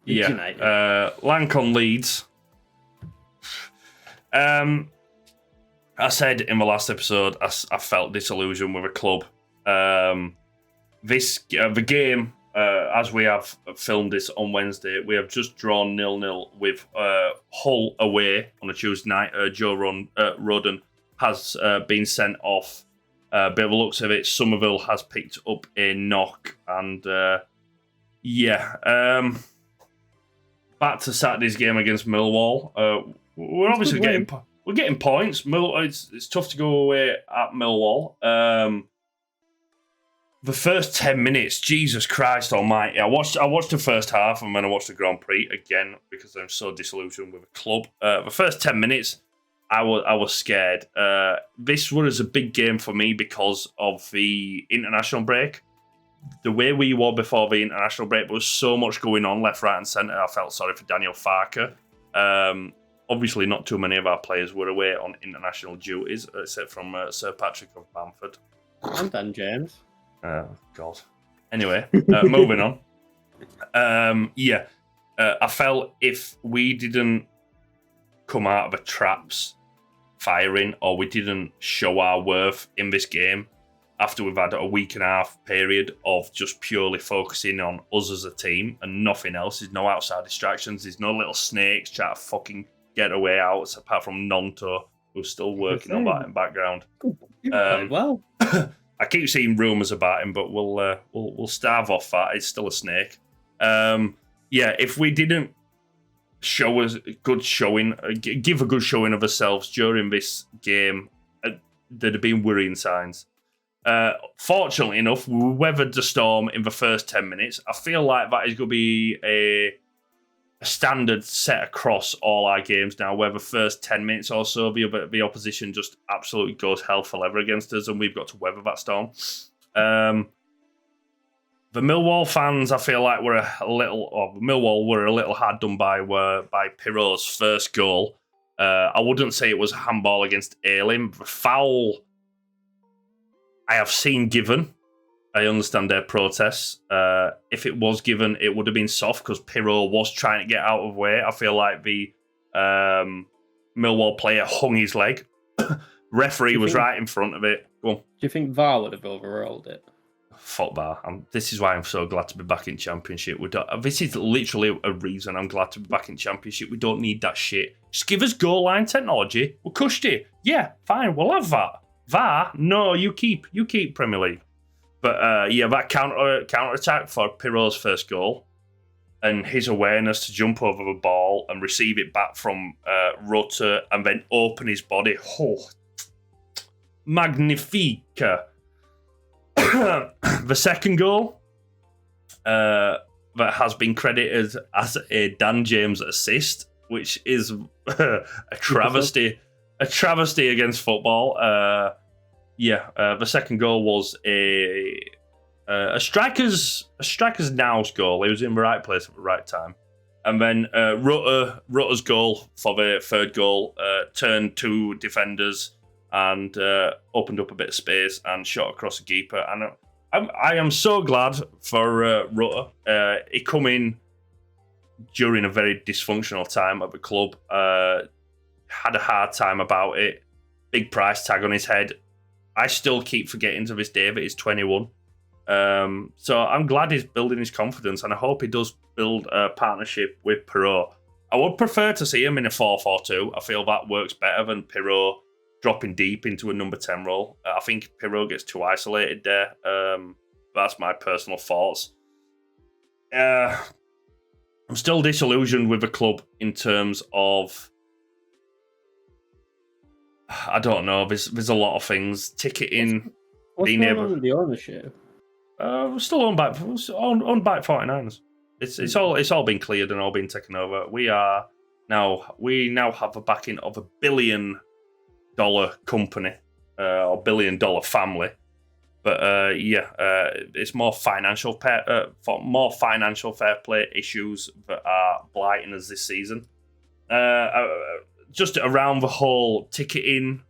United. Lancon Leeds. I said in the last episode, I felt disillusioned with a club. The game, as we have filmed this on Wednesday, we have just drawn 0-0 with Hull away on a Tuesday night. Joe Rodden has been sent off. By the looks of it, Somerville has picked up a knock, and back to Saturday's game against Millwall. We're obviously getting points. It's tough to go away at Millwall. The first 10 minutes, Jesus Christ Almighty! I watched the first half, and then I watched the Grand Prix again because I'm so disillusioned with the club. The first 10 minutes, I was scared. This was a big game for me because of the international break. The way we were before the international break, there was so much going on left, right, and centre. I felt sorry for Daniel Farke. Obviously, not too many of our players were away on international duties, except from Sir Patrick of Bamford. And Dan James. Oh, God. Anyway, moving on. I felt if we didn't come out of the traps firing, or we didn't show our worth in this game after we've had a week and a half period of just purely focusing on us as a team and nothing else. There's no outside distractions. There's no little snakes trying to fucking get away out, apart from Nonto, who's still working on that in the background. Well. I keep seeing rumours about him, but we'll starve off that. It's still a snake. If we didn't show us a good showing, give a good showing of ourselves during this game, there'd have been worrying signs. Fortunately enough, we weathered the storm in the first 10 minutes. I feel like that is going to be a standard set across all our games now, where the first 10 minutes or so, the opposition just absolutely goes hell for leather against us, and we've got to weather that storm. The Millwall fans, I feel like Millwall were a little hard done by Pirot's first goal. I wouldn't say it was a handball against Ayling. The foul I have seen given. I understand their protests. If it was given, it would have been soft because Pirot was trying to get out of the way. I feel like the Millwall player hung his leg. Referee was right in front of it. Go on. Do you think VAR would have overruled it? Fuck VAR. This is why I'm so glad to be back in Championship. This is literally a reason I'm glad to be back in Championship. We don't need that shit. Just give us goal line technology. We'll cushed it. Yeah, fine. We'll have that. VAR? No, you keep Premier League. But that counter attack for Pirot's first goal and his awareness to jump over the ball and receive it back from Rutter and then open his body. Oh, magnifique. The second goal that has been credited as a Dan James assist, which is a travesty. A travesty against football. The second goal was a striker's now's goal. He was in the right place at the right time. And then Rutter's goal for the third goal turned two defenders and opened up a bit of space and shot across the keeper. And I am so glad for Rutter. He come in during a very dysfunctional time at the club. Had a hard time about it. Big price tag on his head. I still keep forgetting to this day that he's 21. So I'm glad he's building his confidence, and I hope he does build a partnership with Pirot. I would prefer to see him in a 4-4-2. I feel that works better than Pirot dropping deep into a number 10 role. I think Pirot gets too isolated there. That's my personal thoughts. I'm still disillusioned with the club in terms of, I don't know. There's a lot of things. Ticketing. What's going on with the ownership? We're still owned by 49ers. It's all been cleared and all been taken over. We now have the backing of $1 billion company or $1 billion family. But it's more financial fair play issues that are blighting us this season. Just around the whole ticketing,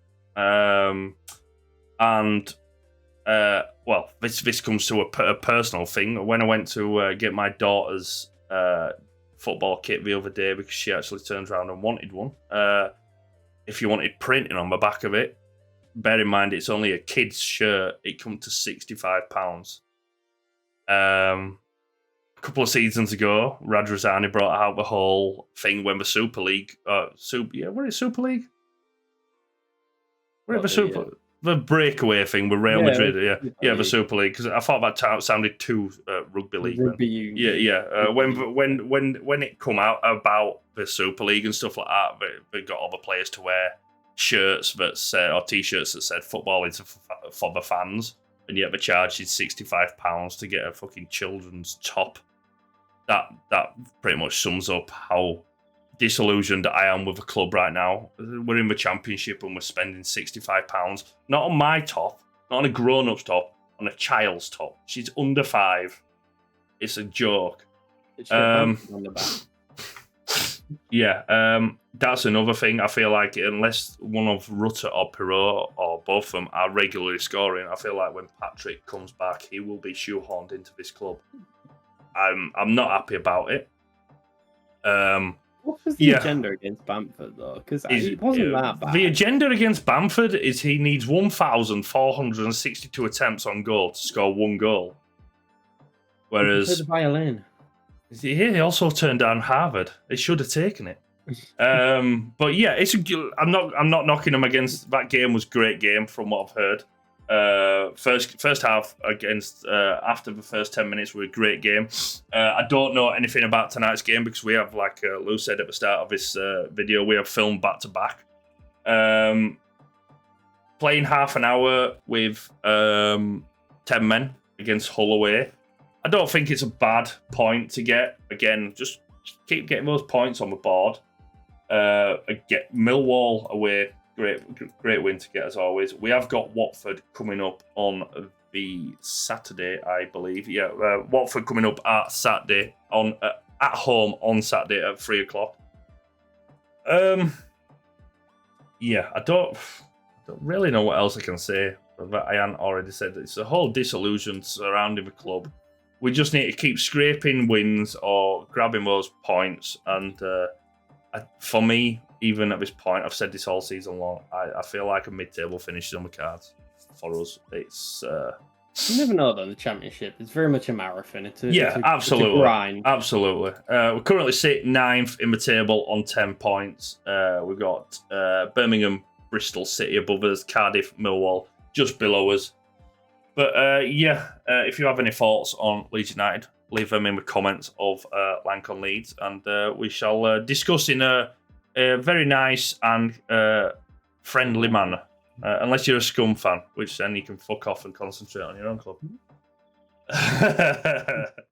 this comes to a personal thing. When I went to get my daughter's football kit the other day because she actually turned around and wanted one. If you wanted printing on the back of it, bear in mind it's only a kid's shirt. It comes to £65. A couple of seasons ago, Radrazani brought out the whole thing when the Super League, what is Super League? The breakaway thing with Real Madrid, the Super League. Because I thought that sounded too rugby league. Rugby union. When it come out about the Super League and stuff like that, they got all the players to wear shirts that said, or t-shirts that said "football is for the fans," and yet the charge is £65 to get a fucking children's top. That pretty much sums up how disillusioned I am with the club right now. We're in the Championship and we're spending £65, not on my top, not on a grown-up's top, on a child's top. She's under 5. It's a joke. On the back. That's another thing. I feel like unless one of Rutter or Perot or both of them are regularly scoring, I feel like when Patrick comes back, he will be shoehorned into this club. I'm not happy about it. What was the agenda against Bamford, though? Because it wasn't that bad. The agenda against Bamford is he needs 1,462 attempts on goal to score 1 goal. Whereas... He played the violin. He also turned down Harvard. They should have taken it. But yeah, I'm not knocking him against... That game was a great game from what I've heard. First half against after the first 10 minutes were a great game. I don't know anything about tonight's game because we have, like Lou said at the start of this video, we have filmed back to back. Playing half an hour with 10 men against Hull away. I don't think it's a bad point to get. Again, just keep getting those points on the board. Get Millwall away. Great win to get as always. We have got Watford coming up on the Saturday, I believe. Watford coming up at Saturday at home on Saturday at 3:00. I don't really know what else I can say that I hadn't already said. It's a whole disillusion surrounding the club. We just need to keep scraping wins or grabbing those points. And for me, even at this point, I've said this all season long, I feel like a mid-table finish is on the cards for us. It's you never know though in the Championship. It's very much a marathon. Absolutely. It's a grind. Absolutely. We're currently sitting 9th in the table on 10 points. We've got Birmingham, Bristol City above us, Cardiff, Millwall just below us. But if you have any thoughts on Leeds United, leave them in the comments of Lank on Leeds, and we shall discuss in a very nice and friendly manner. Unless you're a Scum fan, which then you can fuck off and concentrate on your own club.